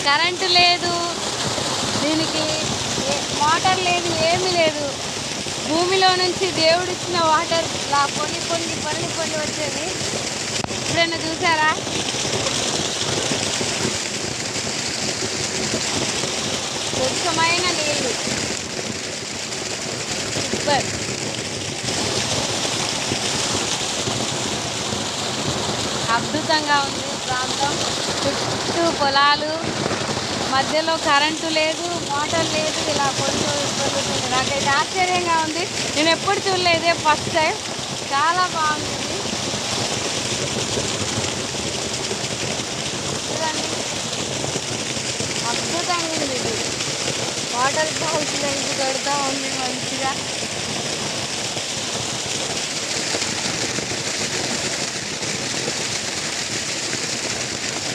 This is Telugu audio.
కరెంటు లేదు, దీనికి వాటర్ లేదు, ఏమీ లేదు. భూమిలో నుంచి దేవుడిచ్చిన వాటర్ ఇలా పొంగి పొంగి పొంగి పొంగి వచ్చేది. ఎప్పుడైనా చూసారా? స్వచ్ఛమైన నీళ్ళు. సూపర్. అద్భుతంగా ఉంది ప్రాంతం. చుట్టూ పొలాలు, మధ్యలో కరెంటు లేదు, మోటార్ లేదు. ఇలా పొందుతుంది. నాకైతే ఆశ్చర్యంగా ఉంది. నేను ఎప్పుడు చూడలేదు, ఇదే ఫస్ట్ టైం. చాలా బాగుంది. చూడండి, అద్భుతంగా ఉంది. ఇది వాటర్ ఫాల్స్ లైట్ కడుతూ ఉంది మంచిగా.